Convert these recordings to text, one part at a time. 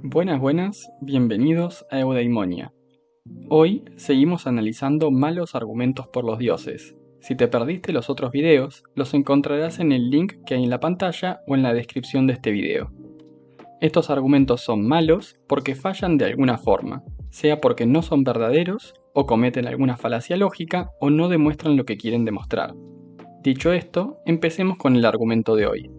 Buenas, bienvenidos a Eudaimonia. Hoy seguimos analizando malos argumentos por los dioses. Si te perdiste los otros videos, los encontrarás en el link que hay en la pantalla o en la descripción de este video. Estos argumentos son malos porque fallan de alguna forma, sea porque no son verdaderos, o cometen alguna falacia lógica, o no demuestran lo que quieren demostrar. Dicho esto, empecemos con el argumento de hoy.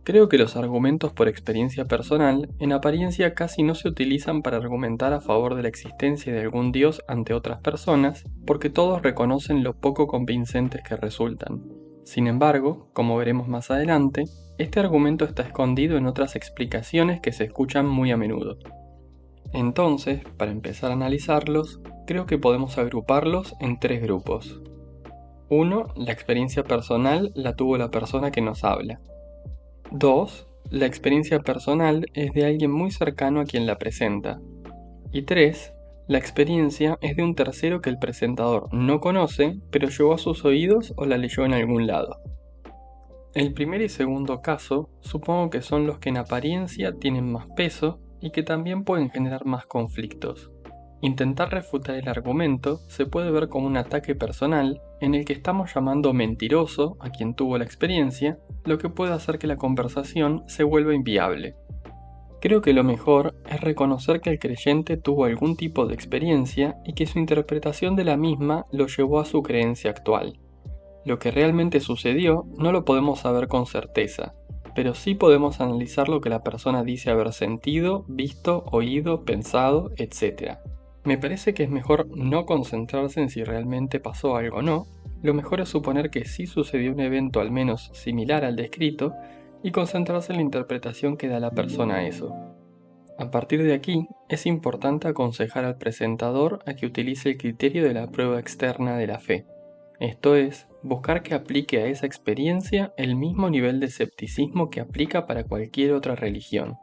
Creo que los argumentos por experiencia personal en apariencia casi no se utilizan para argumentar a favor de la existencia de algún dios ante otras personas, porque todos reconocen lo poco convincentes que resultan. Sin embargo, como veremos más adelante, este argumento está escondido en otras explicaciones que se escuchan muy a menudo. Entonces, para empezar a analizarlos, creo que podemos agruparlos en tres grupos. 1. La experiencia personal la tuvo la persona que nos habla. 2. La experiencia personal es de alguien muy cercano a quien la presenta. Y 3. La experiencia es de un tercero que el presentador no conoce, pero llegó a sus oídos o la leyó en algún lado. El primer y segundo caso supongo que son los que en apariencia tienen más peso y que también pueden generar más conflictos. Intentar refutar el argumento se puede ver como un ataque personal en el que estamos llamando mentiroso a quien tuvo la experiencia, lo que puede hacer que la conversación se vuelva inviable. Creo que lo mejor es reconocer que el creyente tuvo algún tipo de experiencia y que su interpretación de la misma lo llevó a su creencia actual. Lo que realmente sucedió no lo podemos saber con certeza, pero sí podemos analizar lo que la persona dice haber sentido, visto, oído, pensado, etc. Me parece que es mejor no concentrarse en si realmente pasó algo o no, lo mejor es suponer que sí sucedió un evento al menos similar al descrito y concentrarse en la interpretación que da la persona a eso. A partir de aquí, es importante aconsejar al presentador a que utilice el criterio de la prueba externa de la fe. Esto es, buscar que aplique a esa experiencia el mismo nivel de escepticismo que aplica para cualquier otra religión.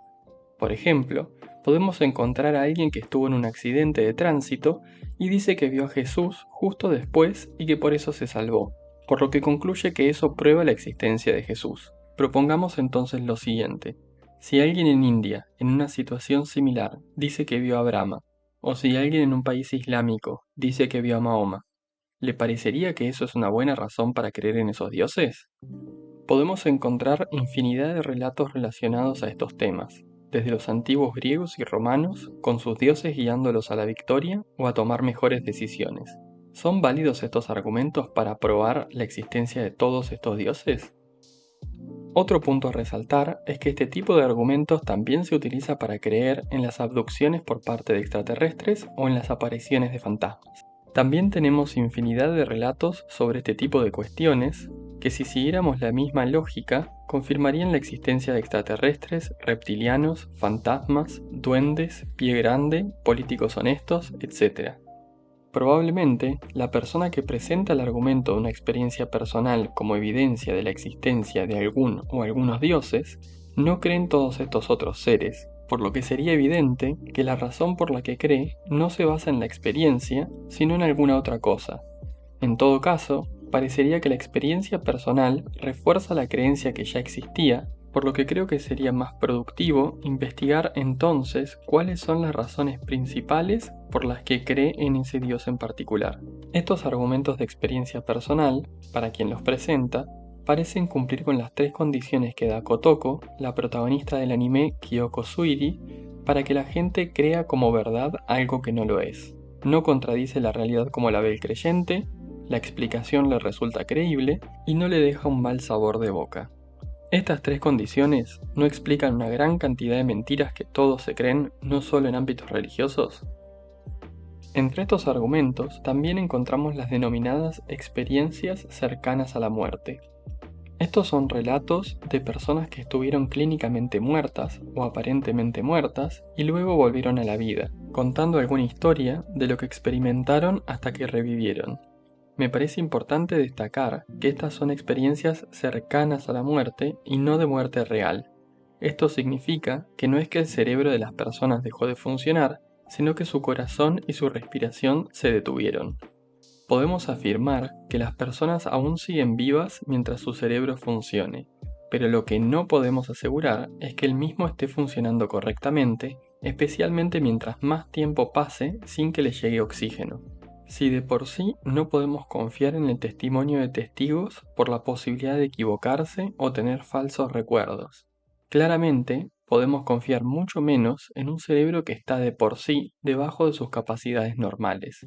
Por ejemplo, podemos encontrar a alguien que estuvo en un accidente de tránsito y dice que vio a Jesús justo después y que por eso se salvó, por lo que concluye que eso prueba la existencia de Jesús. Propongamos entonces lo siguiente. Si alguien en India, en una situación similar, dice que vio a Brahma, o si alguien en un país islámico dice que vio a Mahoma, ¿le parecería que eso es una buena razón para creer en esos dioses? Podemos encontrar infinidad de relatos relacionados a estos temas, desde los antiguos griegos y romanos, con sus dioses guiándolos a la victoria o a tomar mejores decisiones. ¿Son válidos estos argumentos para probar la existencia de todos estos dioses? Otro punto a resaltar es que este tipo de argumentos también se utiliza para creer en las abducciones por parte de extraterrestres o en las apariciones de fantasmas. También tenemos infinidad de relatos sobre este tipo de cuestiones que, si siguiéramos la misma lógica, confirmarían la existencia de extraterrestres, reptilianos, fantasmas, duendes, pie grande, políticos honestos, etc. Probablemente, la persona que presenta el argumento de una experiencia personal como evidencia de la existencia de algún o algunos dioses, no cree en todos estos otros seres, por lo que sería evidente que la razón por la que cree no se basa en la experiencia, sino en alguna otra cosa. En todo caso, parecería que la experiencia personal refuerza la creencia que ya existía, por lo que creo que sería más productivo investigar entonces cuáles son las razones principales por las que cree en ese dios en particular. Estos argumentos de experiencia personal, para quien los presenta, parecen cumplir con las tres condiciones que da Kotoko, la protagonista del anime Kyoko Suiri, para que la gente crea como verdad algo que no lo es. No contradice la realidad como la ve el creyente, la explicación le resulta creíble y no le deja un mal sabor de boca. Estas tres condiciones no explican una gran cantidad de mentiras que todos se creen, no solo en ámbitos religiosos. Entre estos argumentos también encontramos las denominadas experiencias cercanas a la muerte. Estos son relatos de personas que estuvieron clínicamente muertas o aparentemente muertas y luego volvieron a la vida, contando alguna historia de lo que experimentaron hasta que revivieron. Me parece importante destacar que estas son experiencias cercanas a la muerte y no de muerte real. Esto significa que no es que el cerebro de las personas dejó de funcionar, sino que su corazón y su respiración se detuvieron. Podemos afirmar que las personas aún siguen vivas mientras su cerebro funcione. pero lo que no podemos asegurar es que el mismo esté funcionando correctamente, especialmente mientras más tiempo pase sin que le llegue oxígeno. Si de por sí no podemos confiar en el testimonio de testigos por la posibilidad de equivocarse o tener falsos recuerdos, claramente podemos confiar mucho menos en un cerebro que está de por sí debajo de sus capacidades normales.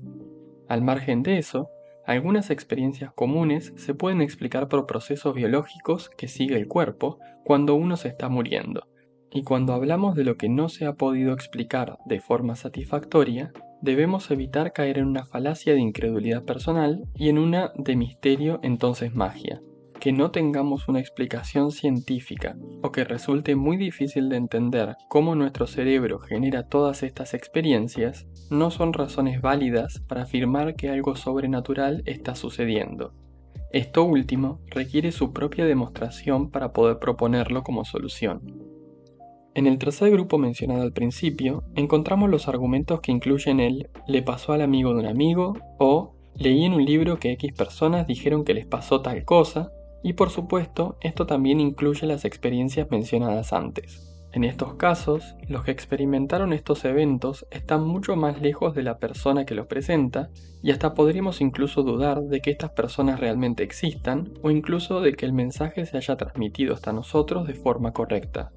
Al margen de eso, algunas experiencias comunes se pueden explicar por procesos biológicos que sigue el cuerpo cuando uno se está muriendo. Y cuando hablamos de lo que no se ha podido explicar de forma satisfactoria, debemos evitar caer en una falacia de incredulidad personal y en una de misterio entonces magia. Que no tengamos una explicación científica o que resulte muy difícil de entender cómo nuestro cerebro genera todas estas experiencias no son razones válidas para afirmar que algo sobrenatural está sucediendo. Esto último requiere su propia demostración para poder proponerlo como solución. En el tercer grupo mencionado al principio, encontramos los argumentos que incluyen el "le pasó al amigo de un amigo" o "leí en un libro que X personas dijeron que les pasó tal cosa", y por supuesto, esto también incluye las experiencias mencionadas antes. En estos casos, los que experimentaron estos eventos están mucho más lejos de la persona que los presenta, y hasta podríamos incluso dudar de que estas personas realmente existan, o incluso de que el mensaje se haya transmitido hasta nosotros de forma correcta.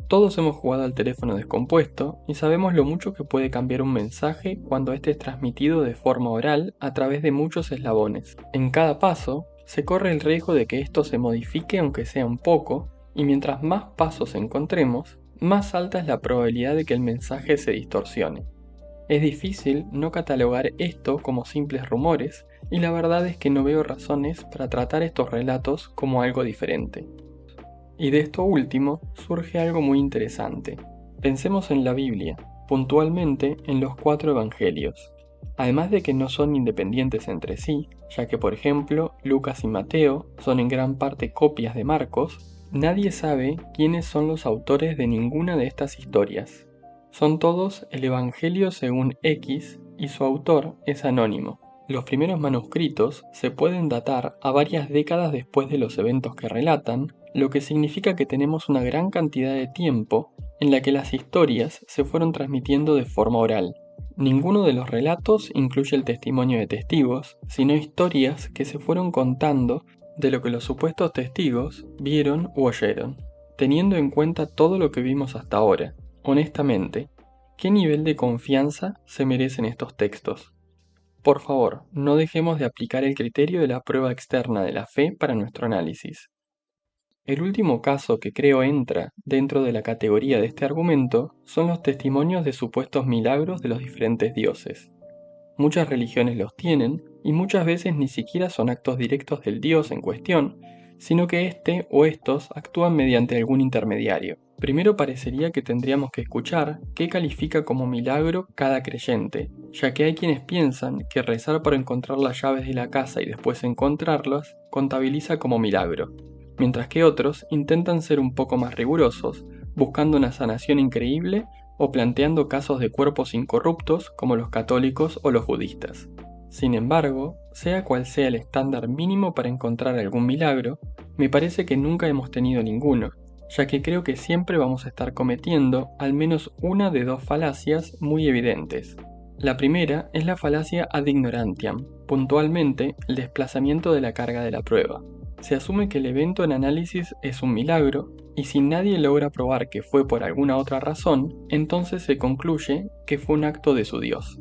Todos hemos jugado al teléfono descompuesto y sabemos lo mucho que puede cambiar un mensaje cuando este es transmitido de forma oral a través de muchos eslabones. En cada paso, se corre el riesgo de que esto se modifique aunque sea un poco, y mientras más pasos encontremos, más alta es la probabilidad de que el mensaje se distorsione. Es difícil no catalogar esto como simples rumores, y la verdad es que no veo razones para tratar estos relatos como algo diferente. Y de esto último surge algo muy interesante. Pensemos en la Biblia, puntualmente en los 4 evangelios. Además de que no son independientes entre sí, ya que por ejemplo Lucas y Mateo son en gran parte copias de Marcos, nadie sabe quiénes son los autores de ninguna de estas historias. Son todos el Evangelio según X y su autor es anónimo. Los primeros manuscritos se pueden datar a varias décadas después de los eventos que relatan, lo que significa que tenemos una gran cantidad de tiempo en la que las historias se fueron transmitiendo de forma oral. Ninguno de los relatos incluye el testimonio de testigos, sino historias que se fueron contando de lo que los supuestos testigos vieron u oyeron. Teniendo en cuenta todo lo que vimos hasta ahora, honestamente, ¿qué nivel de confianza se merecen estos textos? Por favor, no dejemos de aplicar el criterio de la prueba externa de la fe para nuestro análisis. El último caso que creo entra dentro de la categoría de este argumento son los testimonios de supuestos milagros de los diferentes dioses. Muchas religiones los tienen y muchas veces ni siquiera son actos directos del dios en cuestión, sino que este o estos actúan mediante algún intermediario. Primero parecería que tendríamos que escuchar qué califica como milagro cada creyente, ya que hay quienes piensan que rezar para encontrar las llaves de la casa y después encontrarlas contabiliza como milagro, mientras que otros intentan ser un poco más rigurosos, buscando una sanación increíble o planteando casos de cuerpos incorruptos como los católicos o los budistas. Sin embargo, sea cual sea el estándar mínimo para encontrar algún milagro, me parece que nunca hemos tenido ninguno, ya que creo que siempre vamos a estar cometiendo al menos una de 2 falacias muy evidentes. La primera es la falacia ad ignorantiam, puntualmente el desplazamiento de la carga de la prueba. Se asume que el evento en análisis es un milagro, y si nadie logra probar que fue por alguna otra razón, entonces se concluye que fue un acto de su Dios.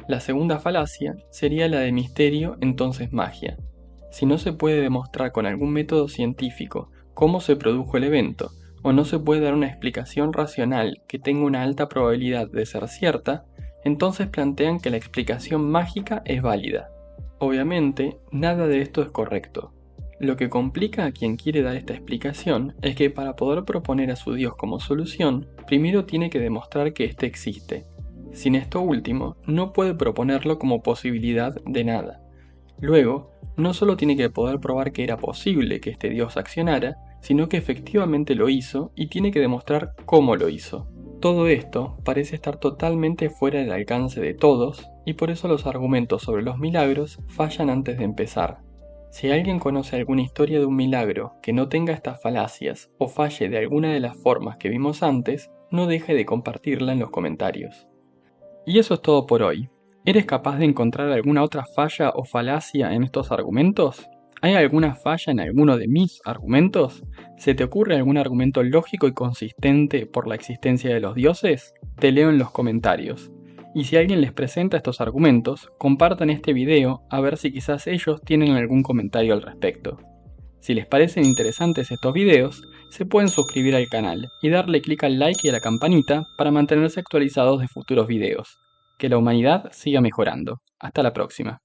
La segunda falacia sería la de misterio, entonces magia. Si no se puede demostrar con algún método científico cómo se produjo el evento, o no se puede dar una explicación racional que tenga una alta probabilidad de ser cierta, entonces plantean que la explicación mágica es válida. Obviamente, nada de esto es correcto. Lo que complica a quien quiere dar esta explicación es que para poder proponer a su Dios como solución, primero tiene que demostrar que éste existe. Sin esto último, no puede proponerlo como posibilidad de nada. Luego, no solo tiene que poder probar que era posible que este Dios accionara, sino que efectivamente lo hizo y tiene que demostrar cómo lo hizo. Todo esto parece estar totalmente fuera del alcance de todos, y por eso los argumentos sobre los milagros fallan antes de empezar. Si alguien conoce alguna historia de un milagro que no tenga estas falacias o falle de alguna de las formas que vimos antes, no deje de compartirla en los comentarios. Y eso es todo por hoy. ¿Eres capaz de encontrar alguna otra falla o falacia en estos argumentos? ¿Hay alguna falla en alguno de mis argumentos? ¿Se te ocurre algún argumento lógico y consistente por la existencia de los dioses? Te leo en los comentarios. Y si alguien les presenta estos argumentos, compartan este video a ver si quizás ellos tienen algún comentario al respecto. Si les parecen interesantes estos videos, se pueden suscribir al canal y darle clic al like y a la campanita para mantenerse actualizados de futuros videos. Que la humanidad siga mejorando. Hasta la próxima.